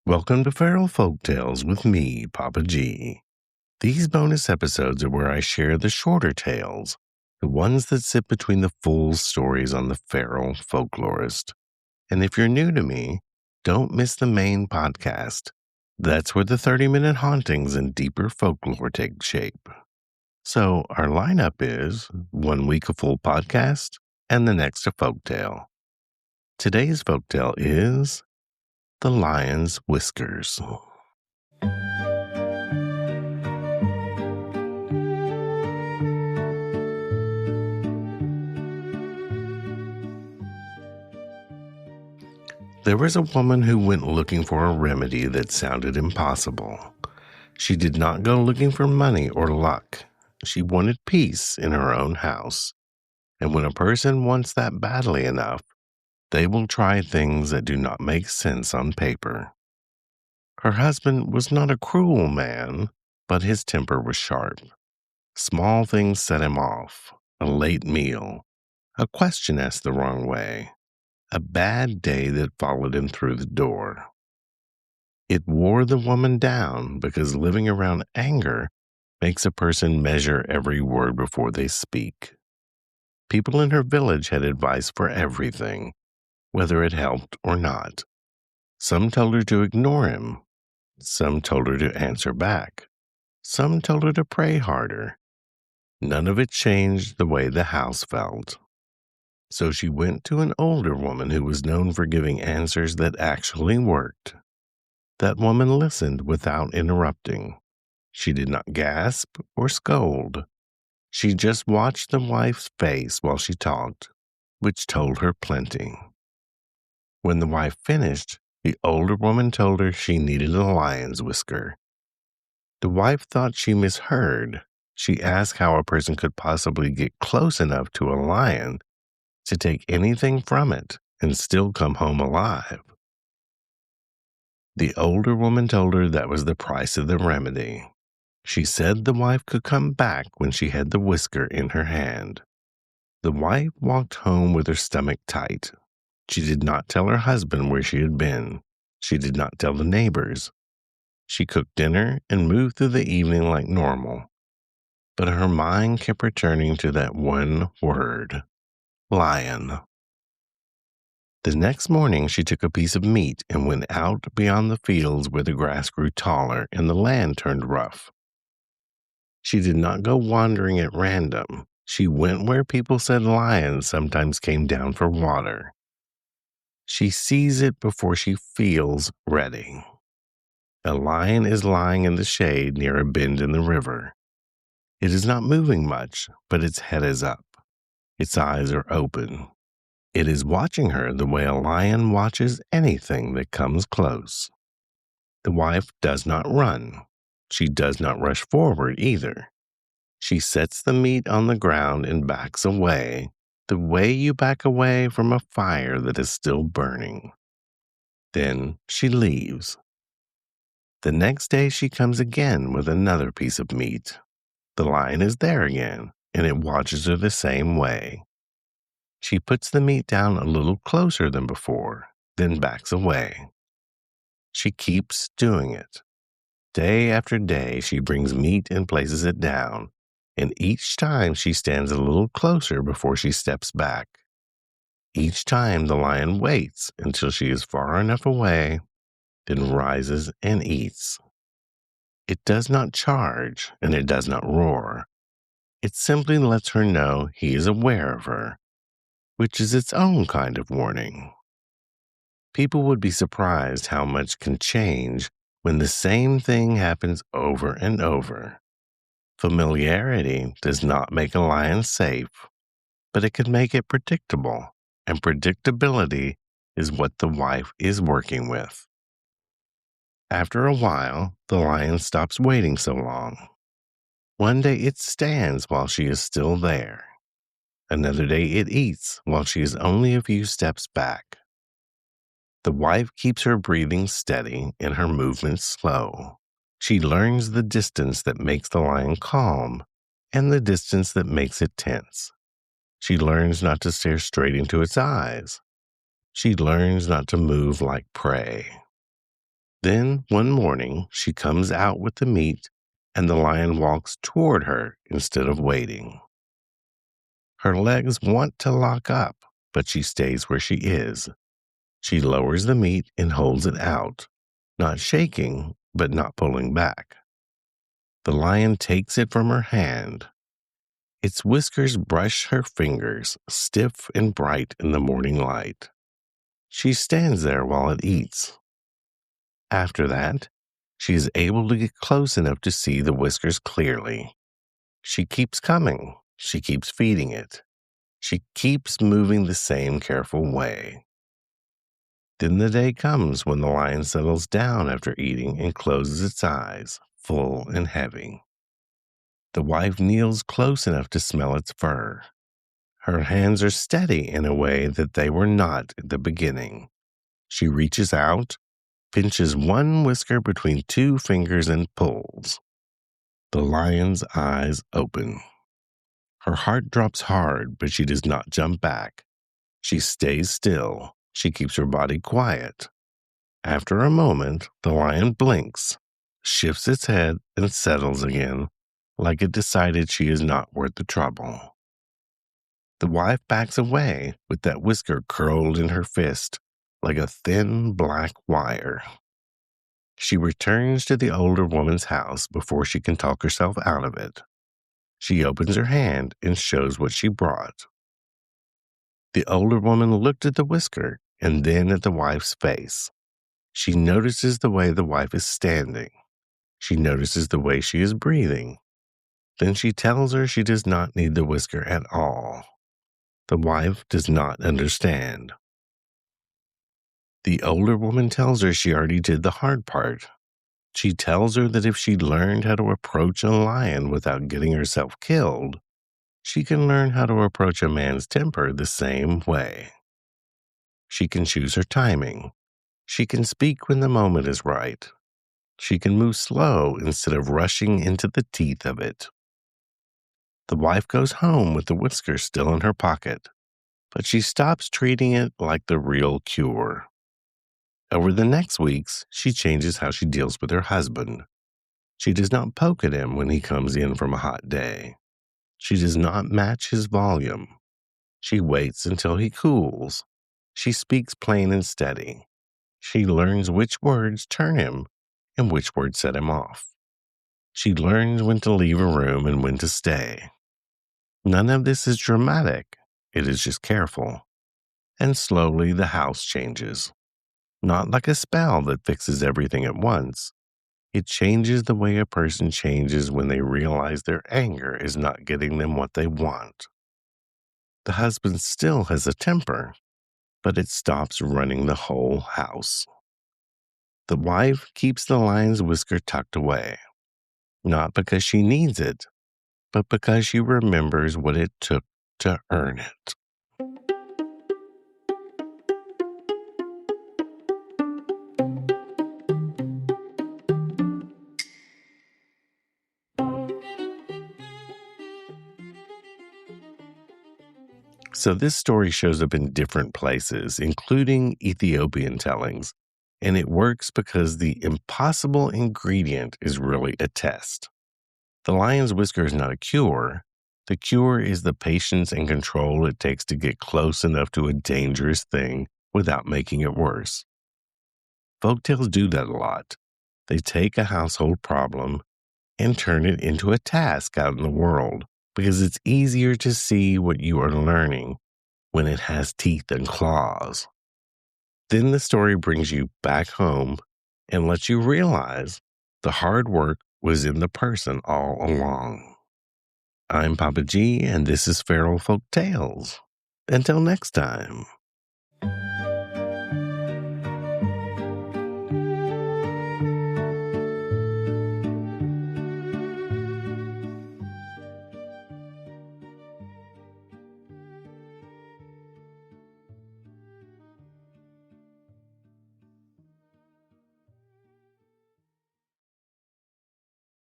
Welcome to Feral Folktales with me, Papa G. These bonus episodes are where I share the shorter tales, the ones that sit between the full stories on the Feral Folklorist. And if you're new to me, don't miss the main podcast. That's where the 30-minute hauntings and deeper folklore take shape. So our lineup is 1 week a full podcast and the next a folktale. Today's folktale is The Lion's Whiskers. There was a woman who went looking for a remedy that sounded impossible. She did not go looking for money or luck. She wanted peace in her own house. And when a person wants that badly enough, they will try things that do not make sense on paper. Her husband was not a cruel man, but his temper was sharp. Small things set him off: a late meal, a question asked the wrong way, a bad day that followed him through the door. It wore the woman down because living around anger makes a person measure every word before they speak. People in her village had advice for everything, whether it helped or not. Some told her to ignore him. Some told her to answer back. Some told her to pray harder. None of it changed the way the house felt. So she went to an older woman who was known for giving answers that actually worked. That woman listened without interrupting. She did not gasp or scold. She just watched the wife's face while she talked, which told her plenty. When the wife finished, the older woman told her she needed a lion's whisker. The wife thought she misheard. She asked how a person could possibly get close enough to a lion to take anything from it and still come home alive. The older woman told her that was the price of the remedy. She said the wife could come back when she had the whisker in her hand. The wife walked home with her stomach tight. She did not tell her husband where she had been. She did not tell the neighbors. She cooked dinner and moved through the evening like normal. But her mind kept returning to that one word: lion. The next morning she took a piece of meat and went out beyond the fields where the grass grew taller and the land turned rough. She did not go wandering at random. She went where people said lions sometimes came down for water. She sees it before she feels ready. A lion is lying in the shade near a bend in the river. It is not moving much, but its head is up. Its eyes are open. It is watching her the way a lion watches anything that comes close. The wife does not run. She does not rush forward either. She sets the meat on the ground and backs away, the way you back away from a fire that is still burning. Then she leaves. The next day she comes again with another piece of meat. The lion is there again, and it watches her the same way. She puts the meat down a little closer than before, then backs away. She keeps doing it. Day after day she brings meat and places it down, and each time she stands a little closer before she steps back. Each time the lion waits until she is far enough away, then rises and eats. It does not charge and it does not roar. It simply lets her know he is aware of her, which is its own kind of warning. People would be surprised how much can change when the same thing happens over and over. Familiarity does not make a lion safe, but it can make it predictable, and predictability is what the wife is working with. After a while, the lion stops waiting so long. One day it stands while she is still there. Another day it eats while she is only a few steps back. The wife keeps her breathing steady and her movements slow. She learns the distance that makes the lion calm and the distance that makes it tense. She learns not to stare straight into its eyes. She learns not to move like prey. Then one morning, she comes out with the meat, and the lion walks toward her instead of waiting. Her legs want to lock up, but she stays where she is. She lowers the meat and holds it out, not shaking, but not pulling back. The lion takes it from her hand. Its whiskers brush her fingers, stiff and bright in the morning light. She stands there while it eats. After that, she is able to get close enough to see the whiskers clearly. She keeps coming. She keeps feeding it. She keeps moving the same careful way. Then the day comes when the lion settles down after eating and closes its eyes, full and heavy. The wife kneels close enough to smell its fur. Her hands are steady in a way that they were not at the beginning. She reaches out, pinches one whisker between two fingers, and pulls. The lion's eyes open. Her heart drops hard, but she does not jump back. She stays still. She keeps her body quiet. After a moment, the lion blinks, shifts its head, and settles again, like it decided she is not worth the trouble. The wife backs away with that whisker curled in her fist, like a thin black wire. She returns to the older woman's house before she can talk herself out of it. She opens her hand and shows what she brought. The older woman looked at the whisker and then at the wife's face. She notices the way the wife is standing. She notices the way she is breathing. Then she tells her she does not need the whisker at all. The wife does not understand. The older woman tells her she already did the hard part. She tells her that if she learned how to approach a lion without getting herself killed, she can learn how to approach a man's temper the same way. She can choose her timing. She can speak when the moment is right. She can move slow instead of rushing into the teeth of it. The wife goes home with the whisker still in her pocket, but she stops treating it like the real cure. Over the next weeks, she changes how she deals with her husband. She does not poke at him when he comes in from a hot day. She does not match his volume. She waits until he cools. She speaks plain and steady. She learns which words turn him and which words set him off. She learns when to leave a room and when to stay. None of this is dramatic. It is just careful. And slowly the house changes. Not like a spell that fixes everything at once. It changes the way a person changes when they realize their anger is not getting them what they want. The husband still has a temper, but it stops running the whole house. The wife keeps the lion's whisker tucked away, not because she needs it, but because she remembers what it took to earn it. So this story shows up in different places, including Ethiopian tellings, and it works because the impossible ingredient is really a test. The lion's whisker is not a cure. The cure is the patience and control it takes to get close enough to a dangerous thing without making it worse. Folktales do that a lot. They take a household problem and turn it into a task out in the world because it's easier to see what you are learning when it has teeth and claws. Then the story brings you back home and lets you realize the hard work was in the person all along. I'm Papa G, and this is Feral Folktales. Until next time.